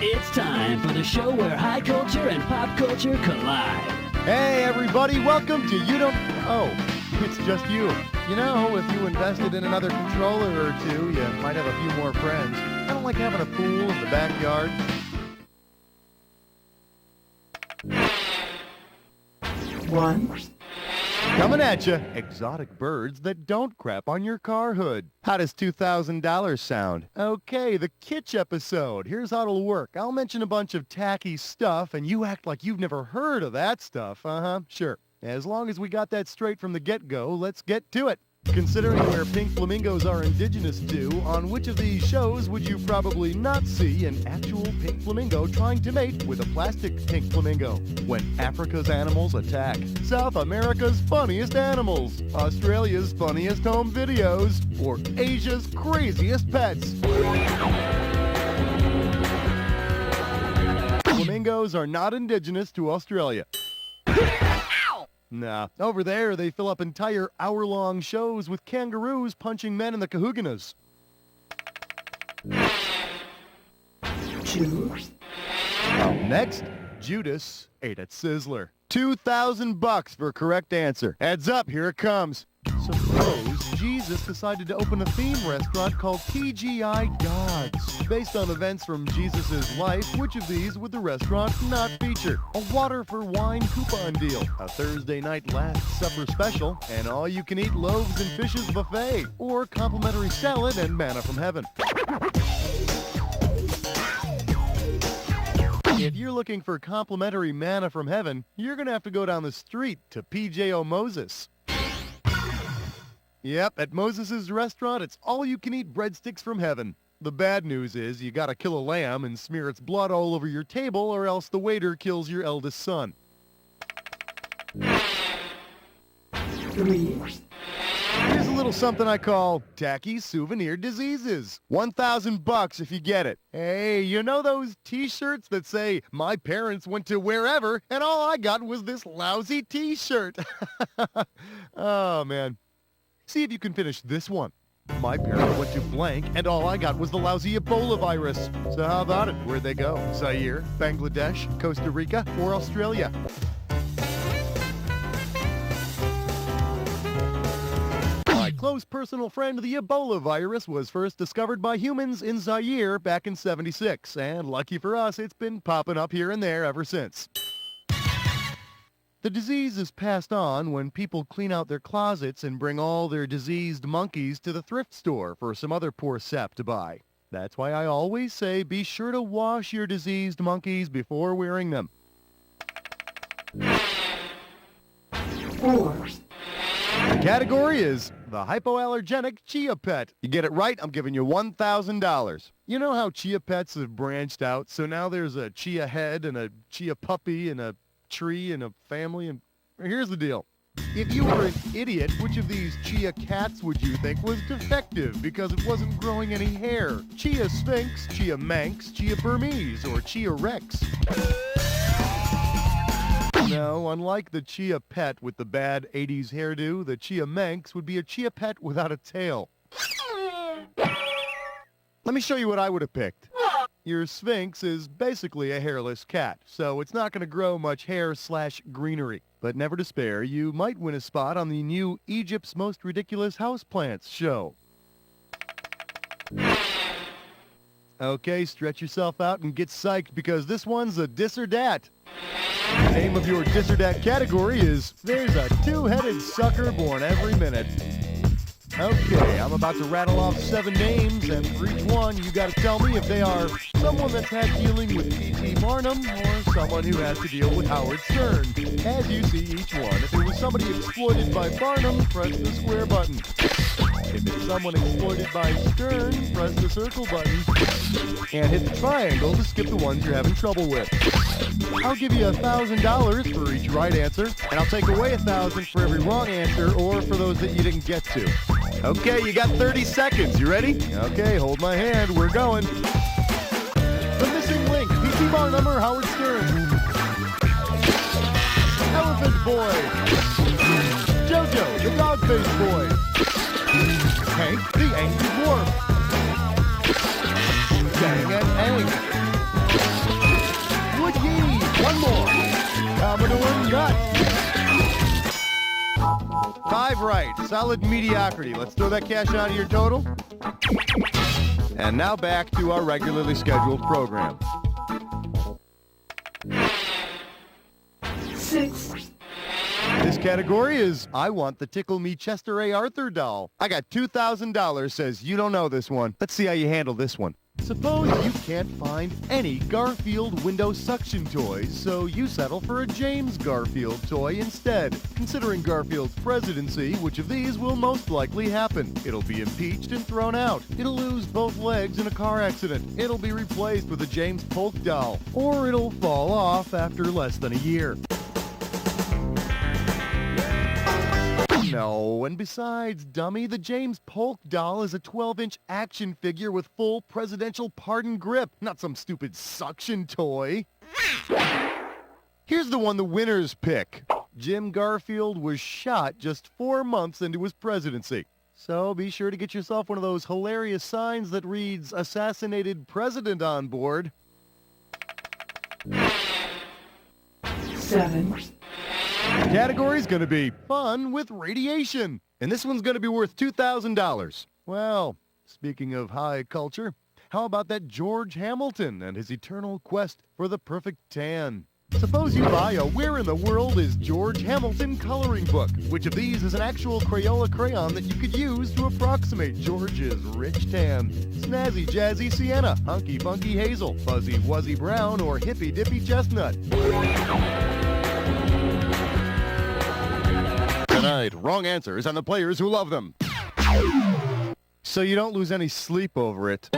It's time for the show where high culture and pop culture collide. Hey everybody, welcome to You Don't... Oh, it's just you. You know, if you invested in another controller or two, you might have a few more friends. I don't like having a pool in the backyard. One. Coming at you, exotic birds that don't crap on your car hood. How does $2,000 sound? Okay, the Kitsch episode. Here's how it'll work. I'll mention a bunch of tacky stuff, and you act like you've never heard of that stuff. Sure. As long as we got that straight from the get-go, let's get to it. Considering where pink flamingos are indigenous to, on which of these shows would you probably not see an actual pink flamingo trying to mate with a plastic pink flamingo? When Africa's animals attack, South America's funniest animals, Australia's funniest home videos, or Asia's craziest pets. Flamingos are not indigenous to Australia. Nah, over there they fill up entire hour-long shows with kangaroos punching men in the kahuganas. 2. Up next, Judas ate at Sizzler. $2,000 for correct answer. Heads up, here it comes. Suppose Jesus decided to open a theme restaurant called TGI Gods. Based on events from Jesus' life, which of these would the restaurant not feature? A water for wine coupon deal, a Thursday night Last Supper special, an all-you-can-eat loaves and fishes buffet, or complimentary salad and manna from heaven. If you're looking for complimentary manna from heaven, you're going to have to go down the street to PJO Moses. Yep, at Moses' restaurant, it's all-you-can-eat breadsticks from heaven. The bad news is you gotta kill a lamb and smear its blood all over your table, or else the waiter kills your eldest son. 3. Here's a little something I call tacky souvenir diseases. $1,000 if you get it. Hey, you know those t-shirts that say, my parents went to wherever, and all I got was this lousy t-shirt? Oh, man. See if you can finish this one. My parents went to blank, and all I got was the lousy Ebola virus. So how about it? Where'd they go? Zaire, Bangladesh, Costa Rica, or Australia? My close personal friend, the Ebola virus, was first discovered by humans in Zaire back in '76, and lucky for us, it's been popping up here and there ever since. The disease is passed on when people clean out their closets and bring all their diseased monkeys to the thrift store for some other poor sap to buy. That's why I always say be sure to wash your diseased monkeys before wearing them. 4. The category is the hypoallergenic chia pet. You get it right, I'm giving you $1,000. You know how chia pets have branched out, so now there's a chia head and a chia puppy and a tree and a family, and here's the deal. If you were an idiot, which of these chia cats would you think was defective because it wasn't growing any hair? Chia sphinx, chia manx, chia Burmese, or chia rex? No, unlike the chia pet with the bad 80s hairdo, the chia manx would be a chia pet without a tail. Let me show you what I would have picked. Your sphinx is basically a hairless cat, so it's not going to grow much hair/greenery. But never despair, you might win a spot on the new Egypt's Most Ridiculous Houseplants show. Okay, stretch yourself out and get psyched because this one's a dis or dat. The name of your dis or dat category is There's a Two-Headed Sucker Born Every Minute. Okay, I'm about to rattle off 7 names, and for each one, you gotta tell me if they are someone that's had dealing with P.T. Barnum or someone who has to deal with Howard Stern. As you see each one, if it was somebody exploited by Barnum, press the square button. If it's someone exploited by Stern, press the circle button. And hit the triangle to skip the ones you're having trouble with. I'll give you $1,000 for each right answer, and I'll take away $1,000 for every wrong answer or for those that you didn't get to. Okay, you got 30 seconds. You ready? Okay, hold my hand. We're going. The missing link, P.T. Barnum or Howard Stern? Elephant Boy. JoJo, the dog-faced boy. Hank, the angry dwarf. Dang and Hank. right, solid mediocrity. Let's throw that cash out of your total. And now back to our regularly scheduled program. 6. This category is, I want the Tickle Me Chester A. Arthur doll. I got $2,000, says you don't know this one. Let's see how you handle this one. Suppose you can't find any Garfield window suction toys, so you settle for a James Garfield toy instead. Considering Garfield's presidency, which of these will most likely happen? It'll be impeached and thrown out. It'll lose both legs in a car accident. It'll be replaced with a James Polk doll. Or it'll fall off after less than a year. No, and besides, dummy, the James Polk doll is a 12-inch action figure with full presidential pardon grip, not some stupid suction toy. Here's the one the winners pick. Jim Garfield was shot just 4 months into his presidency. So be sure to get yourself one of those hilarious signs that reads, "Assassinated President" on board. 7. The category's going to be fun with radiation. And this one's going to be worth $2,000. Well, speaking of high culture, how about that George Hamilton and his eternal quest for the perfect tan? Suppose you buy a Where in the World is George Hamilton coloring book. Which of these is an actual Crayola crayon that you could use to approximate George's rich tan? Snazzy Jazzy Sienna, Hunky Funky Hazel, Fuzzy Wuzzy Brown, or Hippy Dippy Chestnut? Tonight, wrong answers and the players who love them. So you don't lose any sleep over it.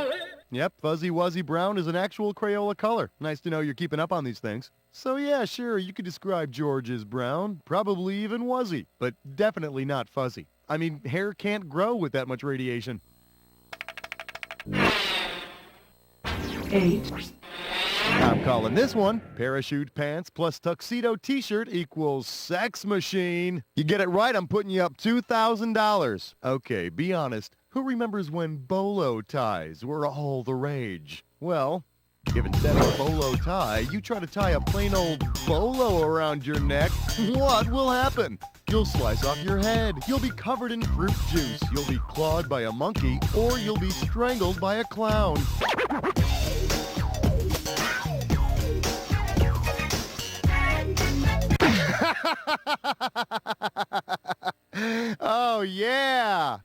Yep, Fuzzy Wuzzy Brown is an actual Crayola color. Nice to know you're keeping up on these things. So yeah, sure, you could describe George as brown, probably even wuzzy, but definitely not fuzzy. I mean, hair can't grow with that much radiation. 8. I'm calling this one parachute pants plus tuxedo t-shirt equals sex machine. You get it right, I'm putting you up $2,000. Okay, be honest. Who remembers when bolo ties were all the rage? Well, if instead of a bolo tie, you try to tie a plain old bolo around your neck, what will happen? You'll slice off your head, you'll be covered in fruit juice, you'll be clawed by a monkey, or you'll be strangled by a clown. Oh, yeah!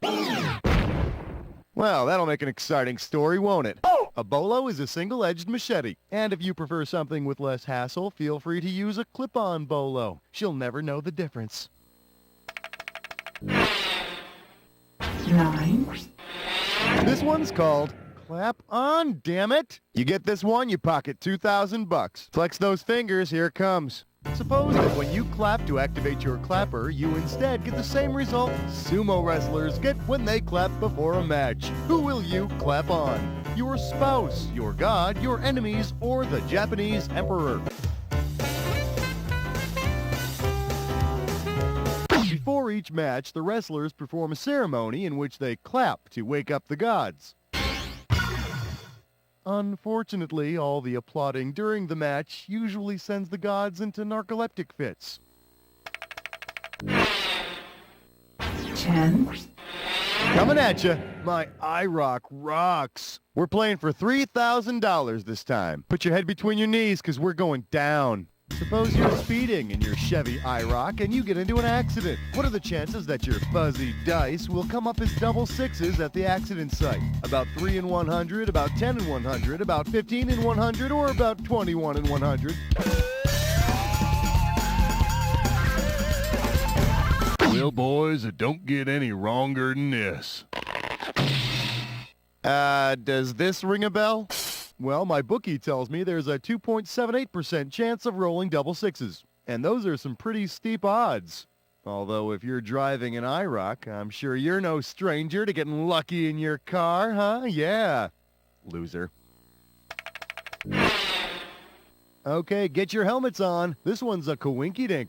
Well, that'll make an exciting story, won't it? A bolo is a single-edged machete. And if you prefer something with less hassle, feel free to use a clip-on bolo. She'll never know the difference. 9. This one's called Clap On, damn it! You get this one, you pocket $2,000. Flex those fingers, here it comes. Suppose that when you clap to activate your clapper, you instead get the same result sumo wrestlers get when they clap before a match. Who will you clap on? Your spouse, your god, your enemies, or the Japanese emperor? Before each match, the wrestlers perform a ceremony in which they clap to wake up the gods. Unfortunately, all the applauding during the match usually sends the gods into narcoleptic fits. 10. Coming at you, my IROC rocks. We're playing for $3,000 this time. Put your head between your knees, because we're going down. Suppose you're speeding in your Chevy IROC and you get into an accident. What are the chances that your fuzzy dice will come up as double sixes at the accident site? About 3 in 100, about 10 in 100, about 15 in 100, or about 21 in 100? Well, boys, it don't get any wronger than this. Does this ring a bell? Well, my bookie tells me there's a 2.78% chance of rolling double sixes. And those are some pretty steep odds. Although if you're driving an IROC, I'm sure you're no stranger to getting lucky in your car, huh? Yeah. Loser. Okay, get your helmets on. This one's a Kawinkidink.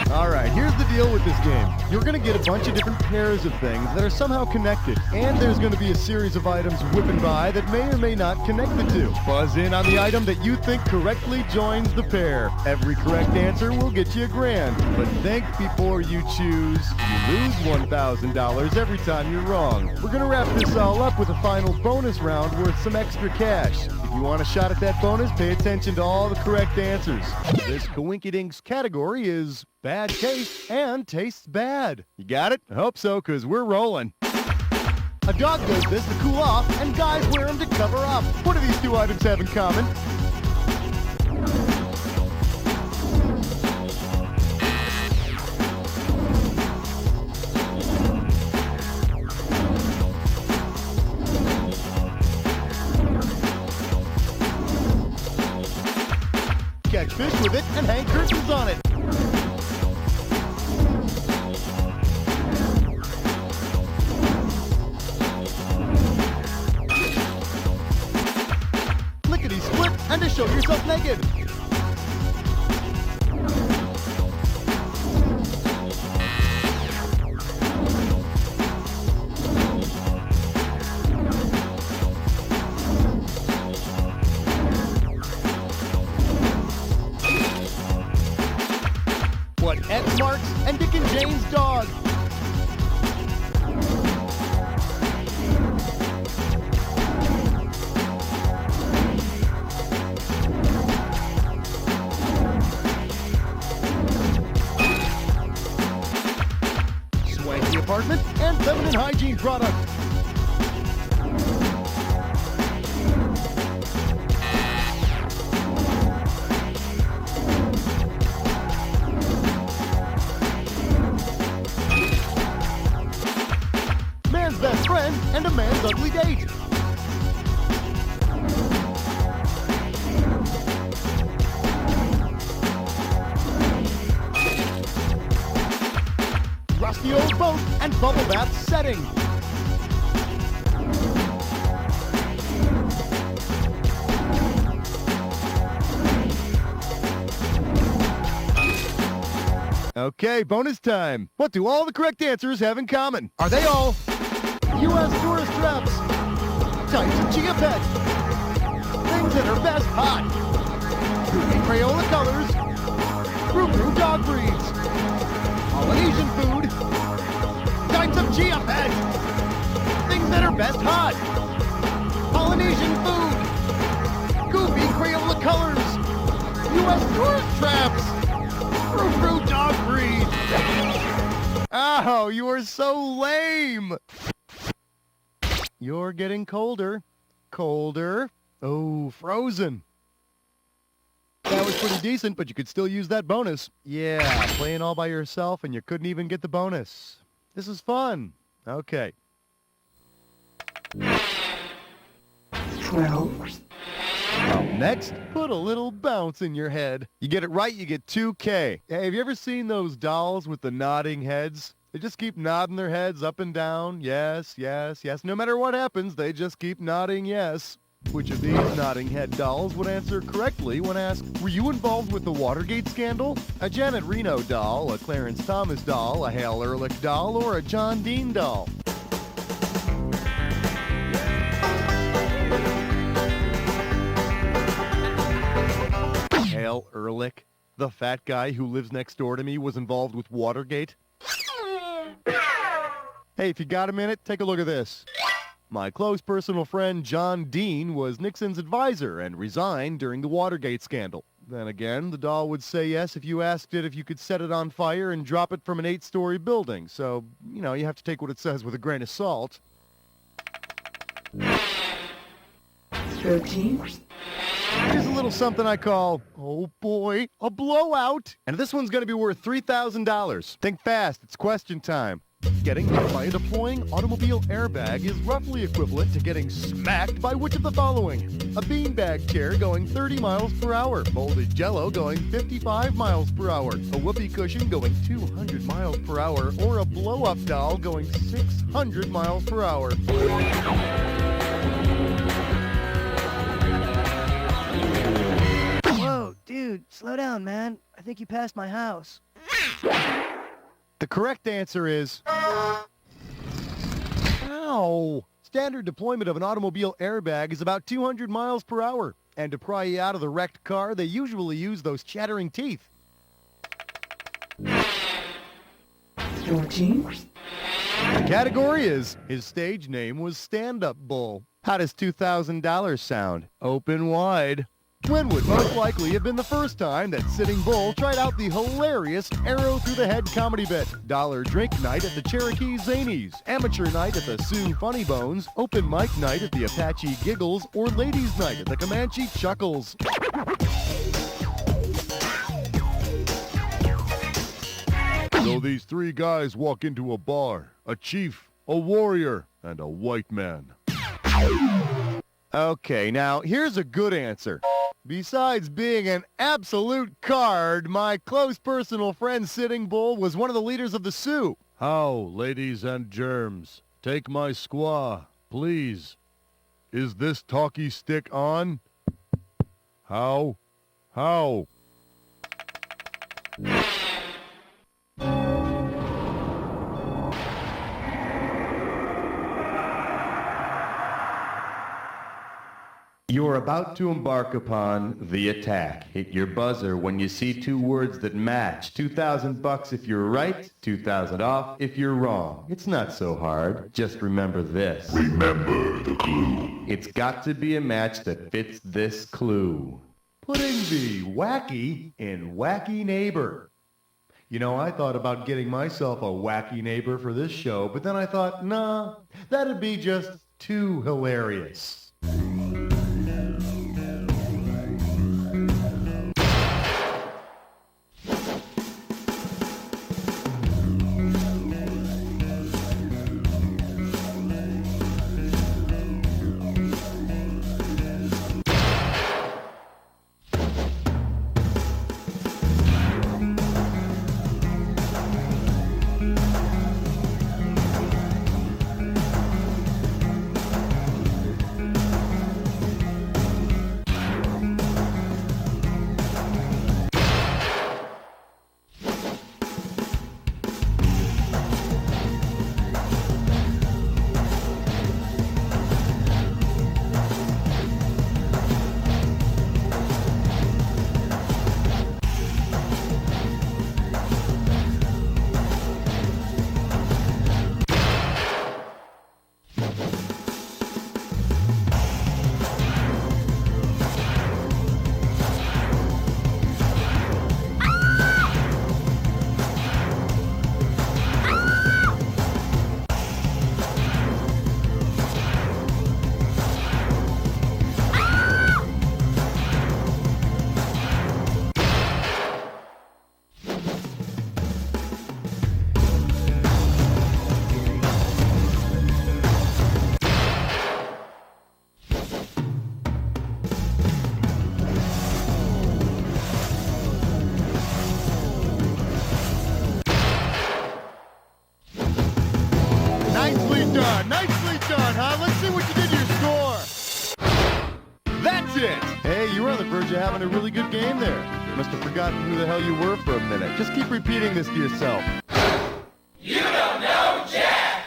Alright, here's the deal with this game. You're going to get a bunch of different pairs of things that are somehow connected, and there's going to be a series of items whipping by that may or may not connect the two. Buzz in on the item that you think correctly joins the pair. Every correct answer will get you $1,000, but think before you choose. You lose $1,000 every time you're wrong. We're going to wrap this all up with a final bonus round worth some extra cash. If you want a shot at that bonus, pay attention to all the correct answers. This Kawinkidinks category is bad taste and tastes bad. You got it? I hope so, because we're rolling. A dog does this to cool off, and guys wear them to cover up. What do these two items have in common? Catch fish with it and hang curtains on it. Lickety-split and to show yourself naked. What X marks and Dick and Jane's dog. Swanky apartment and feminine hygiene product. Best friend and a man's ugly date. Rusty old boat and bubble bath setting. Okay, bonus time. What do all the correct answers have in common? Are they all U.S. tourist traps, types of chia pet, things that are best hot, goofy Crayola colors, brew dog breeds, Polynesian food, types of chia pet, things that are best hot, Polynesian food, goofy Crayola colors, U.S. tourist traps, brew dog breeds. Oh, you are so lame. You're getting colder. Colder. Oh, frozen. That was pretty decent, but you could still use that bonus. Yeah, playing all by yourself and you couldn't even get the bonus. This is fun. Okay. 12. Up next, put a little bounce in your head. You get it right, you get $2,000. Hey, have you ever seen those dolls with the nodding heads? They just keep nodding their heads up and down. Yes, yes, yes. No matter what happens, they just keep nodding yes. Which of these nodding head dolls would answer correctly when asked, were you involved with the Watergate scandal? A Janet Reno doll, a Clarence Thomas doll, a Hale Ehrlich doll, or a John Dean doll? Hale Ehrlich, the fat guy who lives next door to me, was involved with Watergate? Hey, if you got a minute, take a look at this. My close personal friend John Dean was Nixon's advisor and resigned during the Watergate scandal. Then again, the doll would say yes if you asked it if you could set it on fire and drop it from an 8-story building. So, you know, you have to take what it says with a grain of salt. 13. Here's a little something I call, oh boy, a blowout. And this one's going to be worth $3,000. Think fast, it's question time. Getting hit by a deploying automobile airbag is roughly equivalent to getting smacked by which of the following? A beanbag chair going 30 miles per hour, molded jello going 55 miles per hour, a whoopee cushion going 200 miles per hour, or a blow-up doll going 600 miles per hour. Whoa, dude, slow down, man. I think you passed my house. The correct answer is... Ow! Standard deployment of an automobile airbag is about 200 miles per hour. And to pry you out of the wrecked car, they usually use those chattering teeth. 14. The category is, his stage name was Stand-Up Bull. How does $2,000 sound? Open wide. When would most likely have been the first time that Sitting Bull tried out the hilarious arrow-through-the-head comedy bit? Dollar drink night at the Cherokee Zanies, amateur night at the Sioux Funny Bones, open mic night at the Apache Giggles, or ladies' night at the Comanche Chuckles. So these three guys walk into a bar, a chief, a warrior, and a white man. Okay, now here's a good answer. Besides being an absolute card, my close personal friend Sitting Bull was one of the leaders of the Sioux. How, ladies and germs, take my squaw, please. Is this talkie stick on? How? How? You're about to embark upon the attack. Hit your buzzer when you see two words that match. $2,000 if you're right, 2,000 off if you're wrong. It's not so hard. Just remember this. Remember the clue. It's got to be a match that fits this clue. Putting the wacky in wacky neighbor. You know, I thought about getting myself a wacky neighbor for this show, but then I thought, nah, that'd be just too hilarious. Nicely done, huh? Let's see what you did to your score. That's it. Hey, you were on the verge of having a really good game there. You must have forgotten who the hell you were for a minute. Just keep repeating this to yourself. You don't know Jack!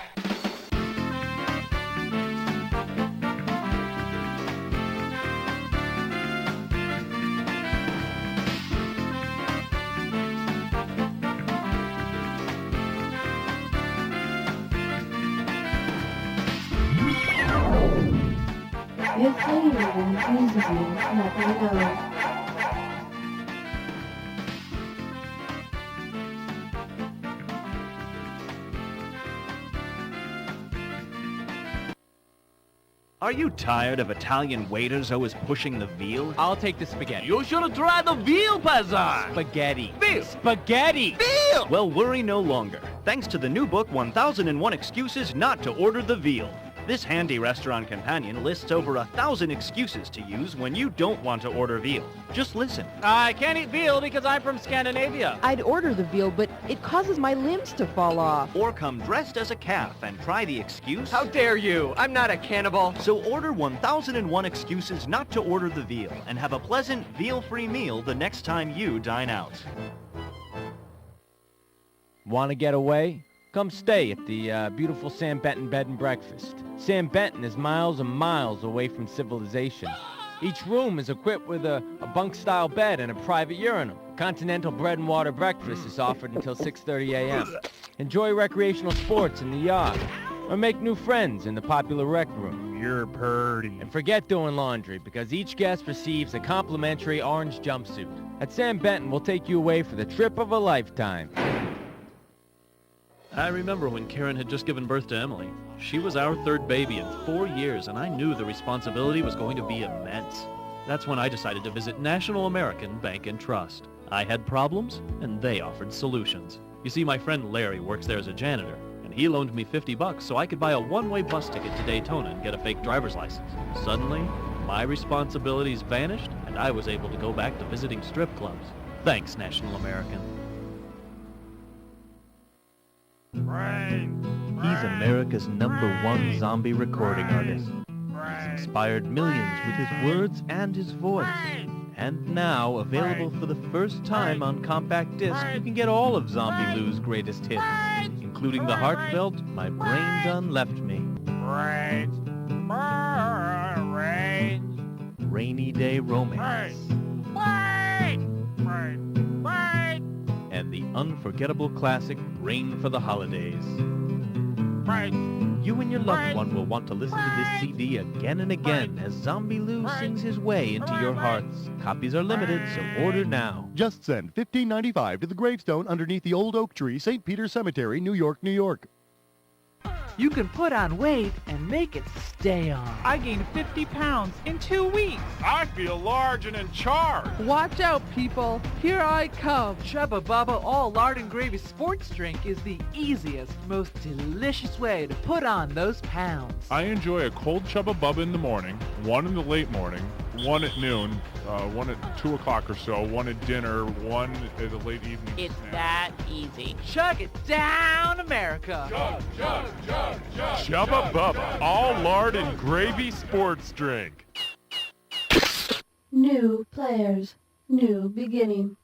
If anyone is of you, let me know. Are you tired of Italian waiters always pushing the veal? I'll take the spaghetti. You should have tried the veal pazar! Spaghetti. Veal! Spaghetti! Veal! Well, worry no longer. Thanks to the new book, 1001 Excuses Not to Order the Veal. This handy restaurant companion lists over 1,000 excuses to use when you don't want to order veal. Just listen. I can't eat veal because I'm from Scandinavia. I'd order the veal, but it causes my limbs to fall off. Or come dressed as a calf and try the excuse. How dare you? I'm not a cannibal. So order 1001 Excuses Not to Order the Veal and have a pleasant veal-free meal the next time you dine out. Want to get away? Come stay at the beautiful Sam Benton Bed and Breakfast. Sam Benton is miles and miles away from civilization. Each room is equipped with a bunk-style bed and a private urinal. Continental bread and water breakfast is offered until 6:30 a.m. Enjoy recreational sports in the yard, or make new friends in the popular rec room. You're purty. And forget doing laundry, because each guest receives a complimentary orange jumpsuit. At Sam Benton, we'll take you away for the trip of a lifetime. I remember when Karen had just given birth to Emily. She was our third baby in 4 years, and I knew the responsibility was going to be immense. That's when I decided to visit National American Bank and Trust. I had problems, and they offered solutions. You see, my friend Larry works there as a janitor, and he loaned me $50 so I could buy a one-way bus ticket to Daytona and get a fake driver's license. Suddenly, my responsibilities vanished, and I was able to go back to visiting strip clubs. Thanks, National American. He's America's #1 zombie recording artist. He's inspired millions with his words and his voice. And now, available for the first time on compact disc, you can get all of Zombie Lou's greatest hits, including the heartfelt My Brain Done Left Me, Rainy Day Romance, and the unforgettable classic Rain for the Holidays. You and your loved one will want to listen to this CD again and again as Zombie Lou sings his way into your hearts. Copies are limited, so order now. Just send $15.95 to the gravestone underneath the old oak tree, St. Peter's Cemetery, New York, New York. You can put on weight and make it stay on. I gained 50 pounds in 2 weeks. I feel large and in charge. Watch out, people. Here I come. Chubba Bubba All Lard and Gravy Sports Drink is the easiest, most delicious way to put on those pounds. I enjoy a cold Chubba Bubba in the morning, one in the late morning, one at noon, one at 2 o'clock or so, one at dinner, one at the late evening. It's that easy. Chug it down, America. Chug, chug, chug, chug. Chubba Bubba All Lard and Gravy Sports Drink. New players, new beginning.